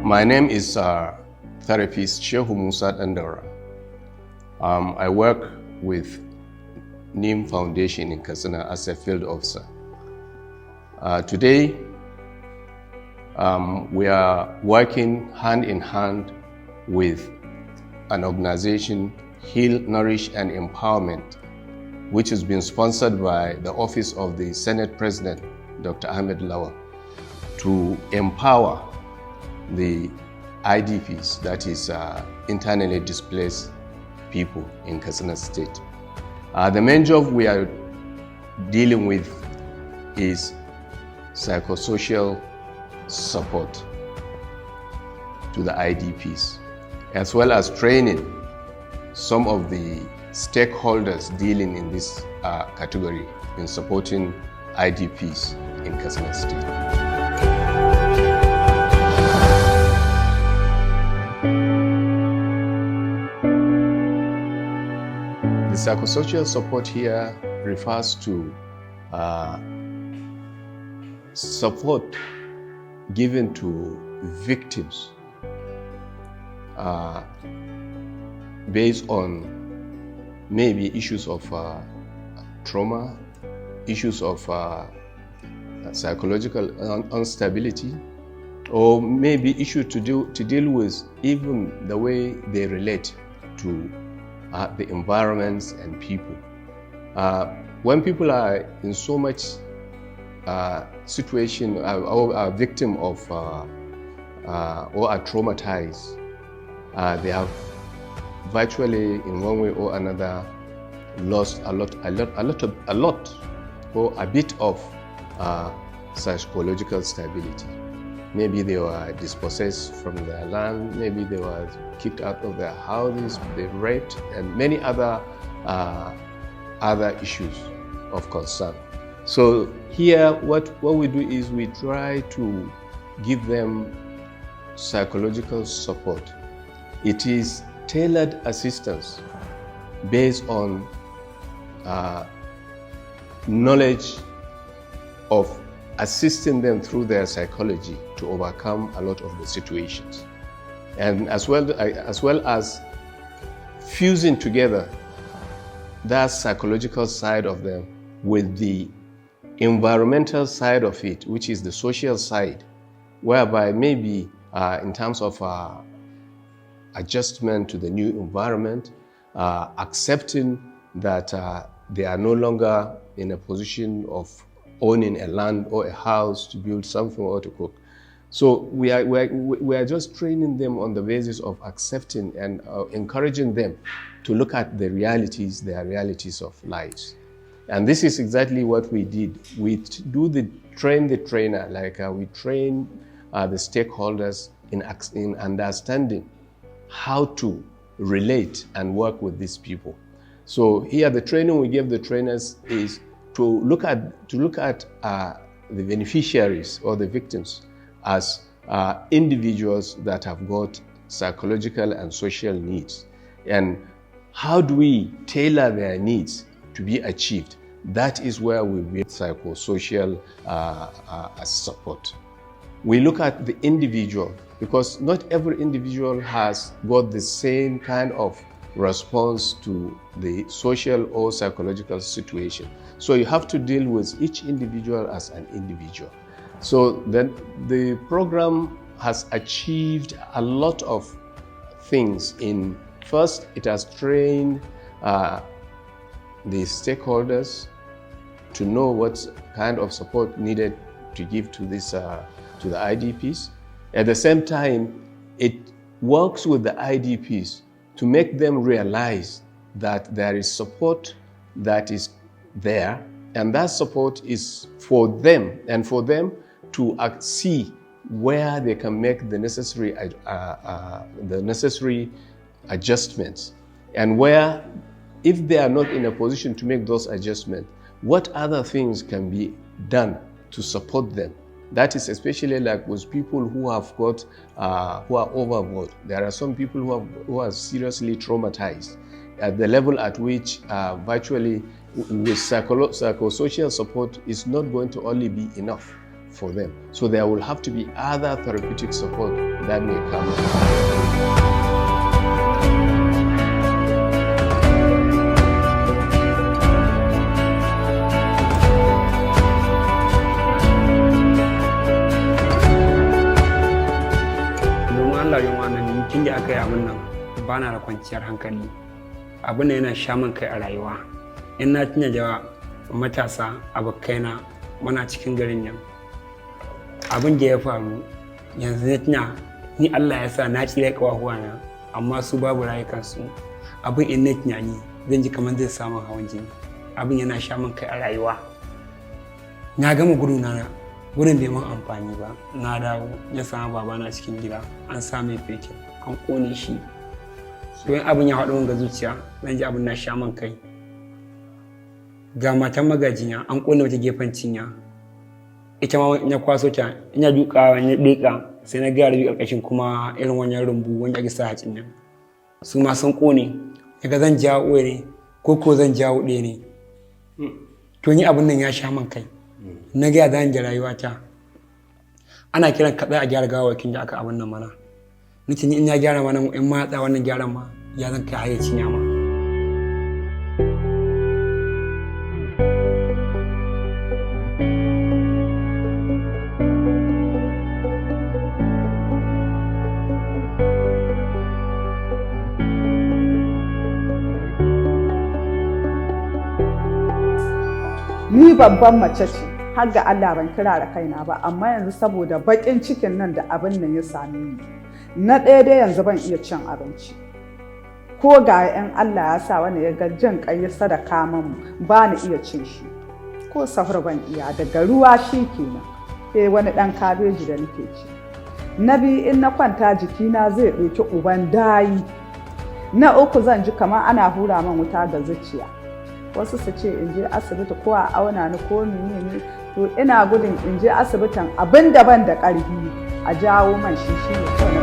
My name is therapist Shehu Musa Dandara. I work with NEEM Foundation in Katsina as a field officer. Today, we are working hand in hand with an organization, Heal Nourish and Empowerment, which has been sponsored by the Office of the Senate President, Dr. Ahmad Lawan, to empower the IDPS, that is internally displaced people in Katsina State. The main job we are dealing with is psychosocial support to the IDPs, as well as training some of the stakeholders dealing in this category in supporting IDPs in Katsina State. The psychosocial support here refers to support given to victims based on maybe issues of trauma, issues of psychological instability, or maybe issues to deal with even the way they relate to the environments and people. When people are in so much situation or are victim of or are traumatized, they have virtually in one way or another lost a lot or a bit of psychological stability. Maybe they were dispossessed from their land, maybe they were kicked out of their houses, they raped, and many other issues of concern. So here what we do is we try to give them psychological support. It is tailored assistance based on knowledge of assisting them through their psychology to overcome a lot of the situations, and as well as fusing together that psychological side of them with the environmental side of it, which is the social side, whereby maybe in terms of adjustment to the new environment, accepting that they are no longer in a position of owning a land or a house to build something or to cook. So we are just training them on the basis of accepting and encouraging them to look at the realities, their realities of lives. And this is exactly what we did. We train the trainer, like we train the stakeholders in understanding how to relate and work with these people. So here the training we give the trainers is to look at the beneficiaries or the victims as individuals that have got psychological and social needs, and how do we tailor their needs to be achieved. That is where we build psychosocial support. We look at the individual, because not every individual has got the same kind of response to the social or psychological situation. So you have to deal with each individual as an individual. So then the program has achieved a lot of things. First, it has trained the stakeholders to know what kind of support needed to give to the IDPs. At the same time, it works with the IDPs to make them realize that there is support that is there, and that support is for them, and for them to see where they can make the necessary adjustments, and where, if they are not in a position to make those adjustments, what other things can be done to support them. That is especially like with people who have got, who are overboard. There are some people who are seriously traumatized at the level at which virtually with psychosocial support is not going to only be enough for them. So there will have to be other therapeutic support that may come. Tun da aka yi abin nan ba na da kwanciyar hankali, abin da yana sha min kai a rayuwa. In na tuna da matasa abokaina muna cikin garin nan, abin da ya faru yanzu na tuna ni Allah ya sa na tsira ƙawahuwana amma su babu rayukansu. Abin in na tunani zan ji kamar zai samu hawan jini, abin yana sha min kai a rayuwa. Na gama gudunana wurin bai mun amfani ba, na dawo ya samu babana cikin gida an sa mai fetur an kone shi. Don abin ya haɗu ga zuciya zan ji abin na sha man kai. Ga matan magajiya an kone wata gefen cinya, ita ma na kwaso ta ina dukawa na ɗeka sai na gara biyu ƙarƙashin kuma irin wannan rumbu wanda ake sa hacin nan, su ma sun kone. Daga zan jawo ne ko zan jawo ɗaya ne. To ni abin nan ya sha man kai. Na gaya zan ji rayuwata. Ana kiran kaɗai a gyara gawakin da aka abin nan mana. Nace ni in ya gyara mana in ma da wannan gyaran ma ya zan kai hayyaci na ma. Ni babban mace ce, har ga Allah ban kira da kaina ba, amma yanzu saboda baƙin cikin nan da abin nan ya same ni. Na ɗaya dai yanzu ban iya cin abinci. Ko ga 'yan Allah ya sa wani ya ga jin ƙai sadaka min ba ni iya cin shi. Ko sahur ban iya, daga ruwa shi kenan. Sai wani ɗan kabeji da nake ci. Na biyu in na kwanta jikina zai ɗauki uban dayi. Na uku zan ji kamar ana hura min wuta ga zuciya. Wasu su ce in je asibiti ko a auna ni ko menene, to ina gudun in je asibitin abin da ban da ƙarfi a jawo man shi ne kawai.